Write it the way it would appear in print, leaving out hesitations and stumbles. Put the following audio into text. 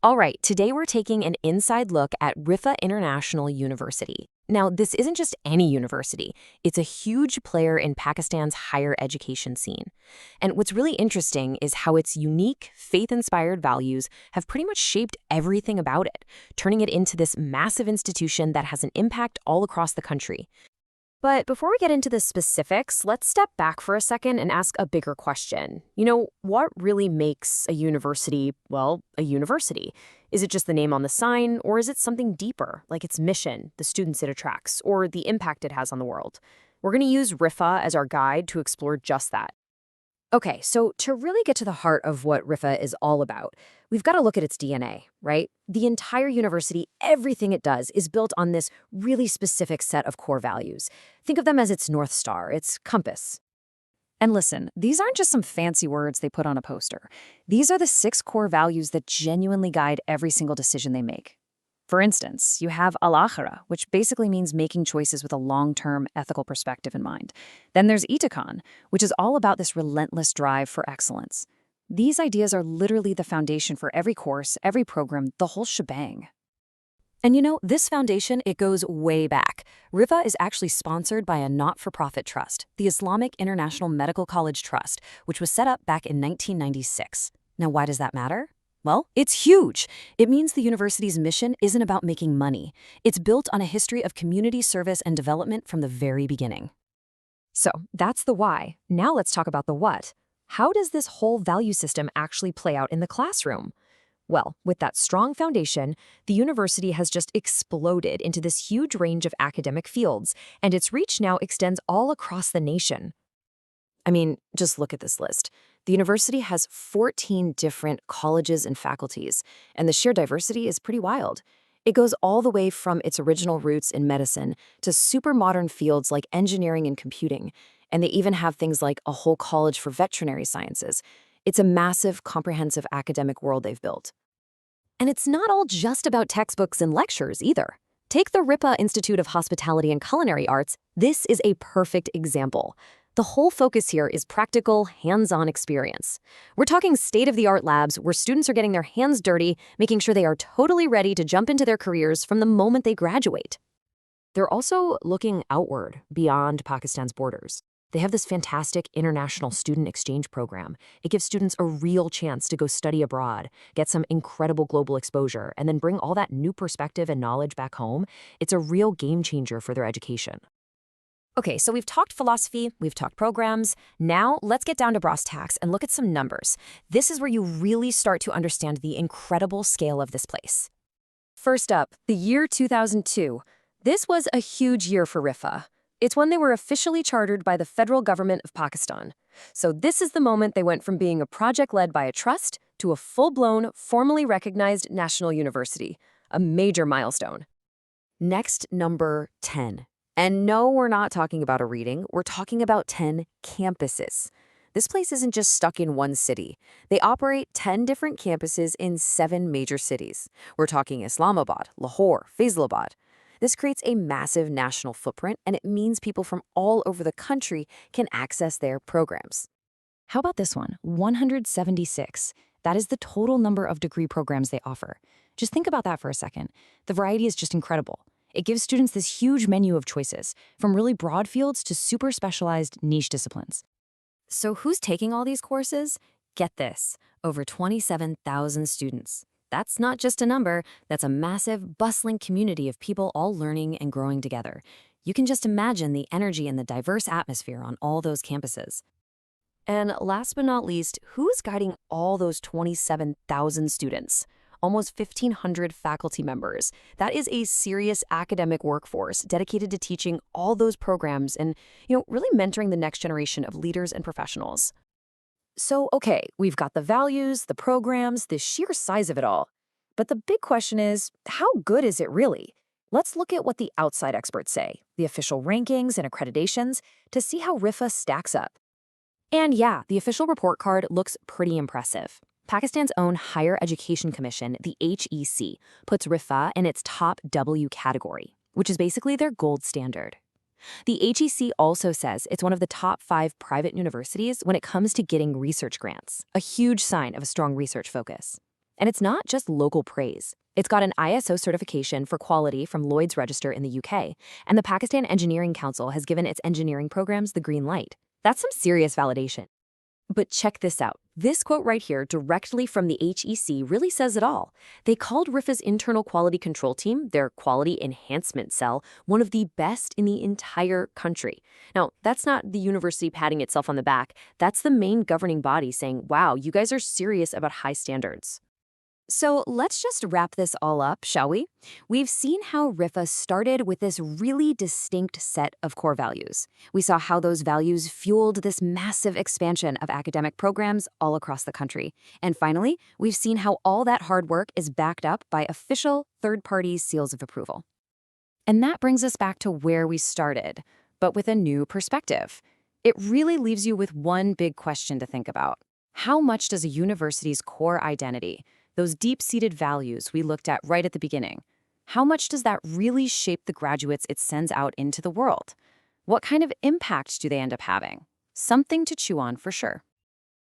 All right, today we're taking an inside look at Riphah International University. Now, this isn't just any university. It's a huge player in Pakistan's higher education scene. And what's really interesting is how its unique, faith-inspired values have pretty much shaped everything about it, turning it into this massive institution that has an impact all across the country. But before we get into the specifics, let's step back for a second and ask a bigger question. What really makes a university, well, a university? Is it just the name on the sign, or is it something deeper, like its mission, the students it attracts, or the impact it has on the world? We're going to use Riphah as our guide to explore just that. Okay, so to really get to the heart of what Riphah is all about, we've got to look at its DNA, right? The entire university, everything it does, is built on this really specific set of core values. Think of them as its North Star, its compass. And listen, these aren't just some fancy words they put on a poster. These are the 6 core values that genuinely guide every single decision they make. For instance, you have al-akhirah, which basically means making choices with a long-term ethical perspective in mind. Then there's itiqan, which is all about this relentless drive for excellence. These ideas are literally the foundation for every course, every program, the whole shebang. And this foundation, it goes way back. Riphah is actually sponsored by a not-for-profit trust, the Islamic International Medical College Trust, which was set up back in 1996. Now, why does that matter? Well, it's huge. It means the university's mission isn't about making money. It's built on a history of community service and development from the very beginning. So that's the why. Now let's talk about the what. How does this whole value system actually play out in the classroom? Well, with that strong foundation, the university has just exploded into this huge range of academic fields, and its reach now extends all across the nation. I mean, just look at this list. The university has 14 different colleges and faculties, and the sheer diversity is pretty wild. It goes all the way from its original roots in medicine to super modern fields like engineering and computing, and they even have things like a whole college for veterinary sciences. It's a massive, comprehensive academic world they've built. And it's not all just about textbooks and lectures either. Take the Riphah Institute of Hospitality and Culinary Arts. This is a perfect example. The whole focus here is practical, hands-on experience. We're talking state-of-the-art labs where students are getting their hands dirty, making sure they are totally ready to jump into their careers from the moment they graduate. They're also looking outward, beyond Pakistan's borders. They have this fantastic international student exchange program. It gives students a real chance to go study abroad, get some incredible global exposure, and then bring all that new perspective and knowledge back home. It's a real game changer for their education. Okay, so we've talked philosophy, we've talked programs. Now let's get down to brass tacks and look at some numbers. This is where you really start to understand the incredible scale of this place. First up, the year 2002. This was a huge year for Riphah. It's when they were officially chartered by the federal government of Pakistan. So this is the moment they went from being a project led by a trust to a full-blown, formally recognized national university. A major milestone. Next, number 10. And no, we're not talking about a reading. We're talking about 10 campuses. This place isn't just stuck in one city. They operate 10 different campuses in 7 major cities. We're talking Islamabad, Lahore, Faisalabad. This creates a massive national footprint, and it means people from all over the country can access their programs. How about this one? 176. That is the total number of degree programs they offer. Just think about that for a second. The variety is just incredible. It gives students this huge menu of choices, from really broad fields to super specialized niche disciplines. So who's taking all these courses? Get this, over 27,000 students. That's not just a number, that's a massive, bustling community of people all learning and growing together. You can just imagine the energy and the diverse atmosphere on all those campuses. And last but not least, who's guiding all those 27,000 students? Almost 1,500 faculty members. That is a serious academic workforce dedicated to teaching all those programs and, really mentoring the next generation of leaders and professionals. So, okay, we've got the values, the programs, the sheer size of it all. But the big question is, how good is it really? Let's look at what the outside experts say, the official rankings and accreditations, to see how Riphah stacks up. And yeah, the official report card looks pretty impressive. Pakistan's own Higher Education Commission, the HEC, puts Riphah in its top W category, which is basically their gold standard. The HEC also says it's one of the top 5 private universities when it comes to getting research grants, a huge sign of a strong research focus. And it's not just local praise. It's got an ISO certification for quality from Lloyd's Register in the UK, and the Pakistan Engineering Council has given its engineering programs the green light. That's some serious validation. But check this out. This quote right here, directly from the HEC, really says it all. They called Riphah's internal quality control team, their quality enhancement cell, one of the best in the entire country. Now, that's not the university patting itself on the back. That's the main governing body saying, wow, you guys are serious about high standards. So let's just wrap this all up, shall we? We've seen how Riphah started with this really distinct set of core values. We saw how those values fueled this massive expansion of academic programs all across the country. And finally, we've seen how all that hard work is backed up by official third-party seals of approval. And that brings us back to where we started, but with a new perspective. It really leaves you with one big question to think about. How much does a university's core identity, those deep-seated values we looked at right at the beginning, how much does that really shape the graduates it sends out into the world? What kind of impact do they end up having? Something to chew on for sure.